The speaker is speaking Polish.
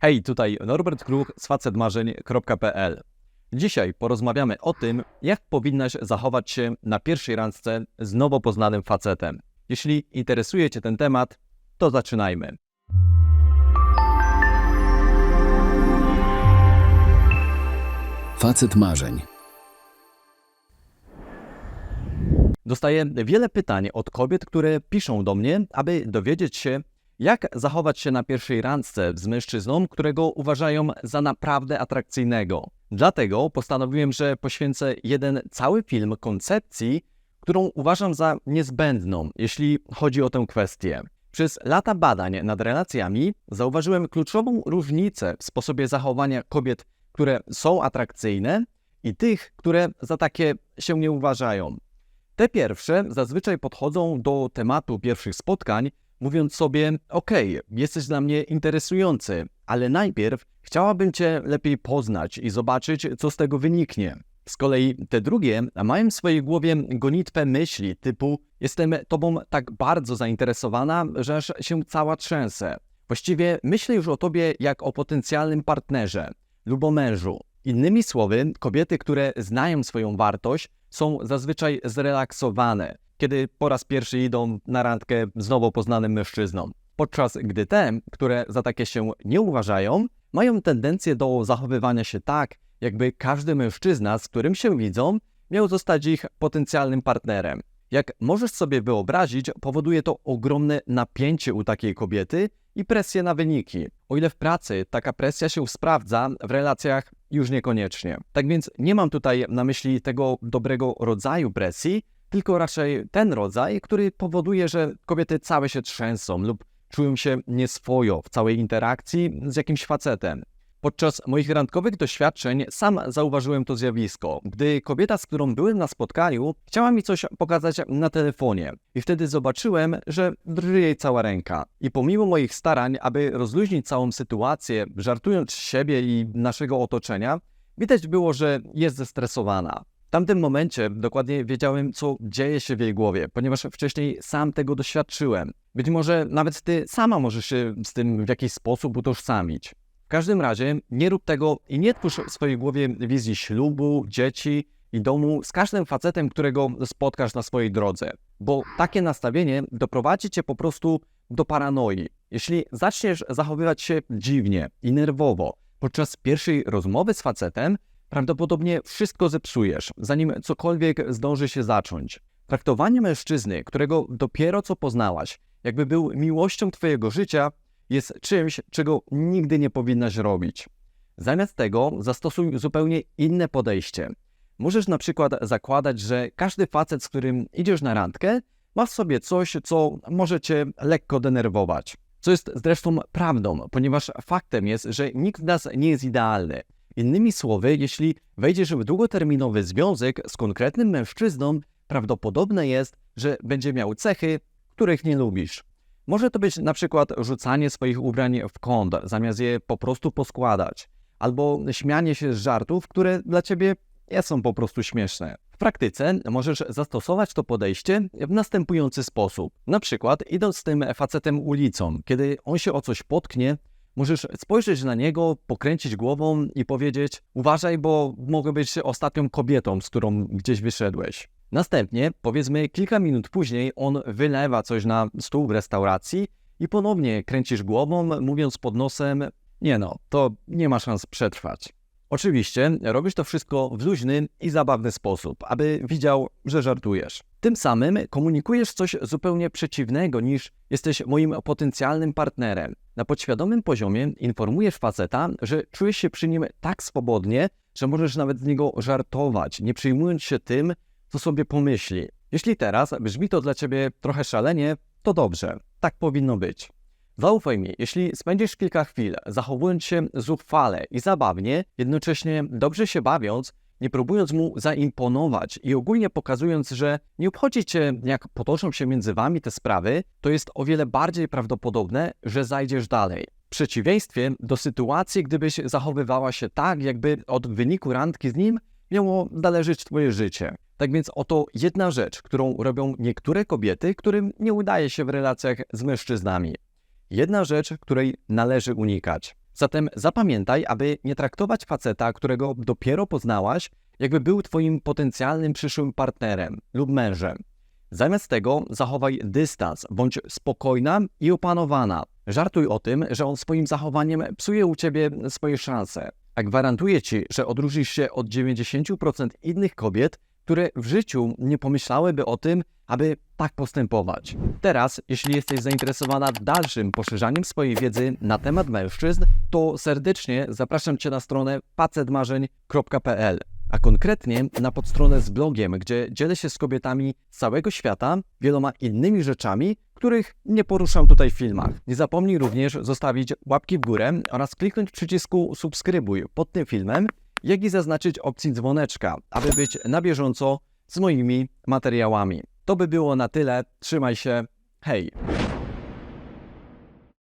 Hej, tutaj Norbert Kruch z facetmarzeń.pl. Dzisiaj porozmawiamy o tym, jak powinnaś zachować się na pierwszej randce z nowo poznanym facetem. Jeśli interesuje Cię ten temat, to zaczynajmy. Facet marzeń. Dostaję wiele pytań od kobiet, które piszą do mnie, aby dowiedzieć się, jak zachować się na pierwszej randce z mężczyzną, którego uważają za naprawdę atrakcyjnego. Dlatego postanowiłem, że poświęcę jeden cały film koncepcji, którą uważam za niezbędną, jeśli chodzi o tę kwestię. Przez lata badań nad relacjami zauważyłem kluczową różnicę w sposobie zachowania kobiet, które są atrakcyjne, i tych, które za takie się nie uważają. Te pierwsze zazwyczaj podchodzą do tematu pierwszych spotkań, mówiąc sobie: okej, jesteś dla mnie interesujący, ale najpierw chciałabym Cię lepiej poznać i zobaczyć, co z tego wyniknie. Z kolei te drugie mają w swojej głowie gonitwę myśli typu: jestem Tobą tak bardzo zainteresowana, że aż się cała trzęsę. Właściwie myślę już o Tobie jak o potencjalnym partnerze lub o mężu. Innymi słowy, kobiety, które znają swoją wartość, są zazwyczaj zrelaksowane, kiedy po raz pierwszy idą na randkę z nowo poznanym mężczyzną. Podczas gdy te, które za takie się nie uważają, mają tendencję do zachowywania się tak, jakby każdy mężczyzna, z którym się widzą, miał zostać ich potencjalnym partnerem. Jak możesz sobie wyobrazić, powoduje to ogromne napięcie u takiej kobiety i presję na wyniki. O ile w pracy taka presja się sprawdza, w relacjach już niekoniecznie. Tak więc nie mam tutaj na myśli tego dobrego rodzaju presji, tylko raczej ten rodzaj, który powoduje, że kobiety całe się trzęsą lub czują się nieswojo w całej interakcji z jakimś facetem. Podczas moich randkowych doświadczeń sam zauważyłem to zjawisko, gdy kobieta, z którą byłem na spotkaniu, chciała mi coś pokazać na telefonie i wtedy zobaczyłem, że drży jej cała ręka. I pomimo moich starań, aby rozluźnić całą sytuację, żartując z siebie i naszego otoczenia, widać było, że jest zestresowana. W tamtym momencie dokładnie wiedziałem, co dzieje się w jej głowie, ponieważ wcześniej sam tego doświadczyłem. Być może nawet Ty sama możesz się z tym w jakiś sposób utożsamić. W każdym razie nie rób tego i nie twórz w swojej głowie wizji ślubu, dzieci i domu z każdym facetem, którego spotkasz na swojej drodze, bo takie nastawienie doprowadzi Cię po prostu do paranoi. Jeśli zaczniesz zachowywać się dziwnie i nerwowo podczas pierwszej rozmowy z facetem, prawdopodobnie wszystko zepsujesz, zanim cokolwiek zdąży się zacząć. Traktowanie mężczyzny, którego dopiero co poznałaś, jakby był miłością Twojego życia, jest czymś, czego nigdy nie powinnaś robić. Zamiast tego zastosuj zupełnie inne podejście. Możesz na przykład zakładać, że każdy facet, z którym idziesz na randkę, ma w sobie coś, co może Cię lekko denerwować. Co jest zresztą prawdą, ponieważ faktem jest, że nikt z nas nie jest idealny. Innymi słowy, jeśli wejdziesz w długoterminowy związek z konkretnym mężczyzną, prawdopodobne jest, że będzie miał cechy, których nie lubisz. Może to być na przykład rzucanie swoich ubrań w kąt, zamiast je po prostu poskładać, albo śmianie się z żartów, które dla Ciebie nie są po prostu śmieszne. W praktyce możesz zastosować to podejście w następujący sposób. Na przykład idąc z tym facetem ulicą, kiedy on się o coś potknie, możesz spojrzeć na niego, pokręcić głową i powiedzieć: uważaj, bo mogę być ostatnią kobietą, z którą gdzieś wyszedłeś. Następnie, powiedzmy kilka minut później, on wylewa coś na stół w restauracji i ponownie kręcisz głową, mówiąc pod nosem: nie no, to nie ma szans przetrwać. Oczywiście robisz to wszystko w luźny i zabawny sposób, aby widział, że żartujesz. Tym samym komunikujesz coś zupełnie przeciwnego niż jesteś moim potencjalnym partnerem. Na podświadomym poziomie informujesz faceta, że czujesz się przy nim tak swobodnie, że możesz nawet z niego żartować, nie przejmując się tym, co sobie pomyśli. Jeśli teraz brzmi to dla Ciebie trochę szalenie, to dobrze, tak powinno być. Zaufaj mi, jeśli spędzisz kilka chwil zachowując się zuchwale i zabawnie, jednocześnie dobrze się bawiąc, nie próbując mu zaimponować i ogólnie pokazując, że nie obchodzi Cię, jak potoczą się między Wami te sprawy, to jest o wiele bardziej prawdopodobne, że zajdziesz dalej. W przeciwieństwie do sytuacji, gdybyś zachowywała się tak, jakby od wyniku randki z nim miało zależeć Twoje życie. Tak więc oto jedna rzecz, którą robią niektóre kobiety, którym nie udaje się w relacjach z mężczyznami. Jedna rzecz, której należy unikać. Zatem zapamiętaj, aby nie traktować faceta, którego dopiero poznałaś, jakby był twoim potencjalnym przyszłym partnerem lub mężem. Zamiast tego zachowaj dystans, bądź spokojna i opanowana. Żartuj o tym, że on swoim zachowaniem psuje u ciebie swoje szanse. A gwarantuję ci, że odróżnisz się od 90% innych kobiet, które w życiu nie pomyślałyby o tym, aby tak postępować. Teraz, jeśli jesteś zainteresowana dalszym poszerzaniem swojej wiedzy na temat mężczyzn, to serdecznie zapraszam Cię na stronę facetmarzeń.pl, a konkretnie na podstronę z blogiem, gdzie dzielę się z kobietami z całego świata wieloma innymi rzeczami, których nie poruszam tutaj w filmach. Nie zapomnij również zostawić łapki w górę oraz kliknąć przycisku subskrybuj pod tym filmem, jak i zaznaczyć opcję dzwoneczka, aby być na bieżąco z moimi materiałami. To by było na tyle. Trzymaj się. Hej!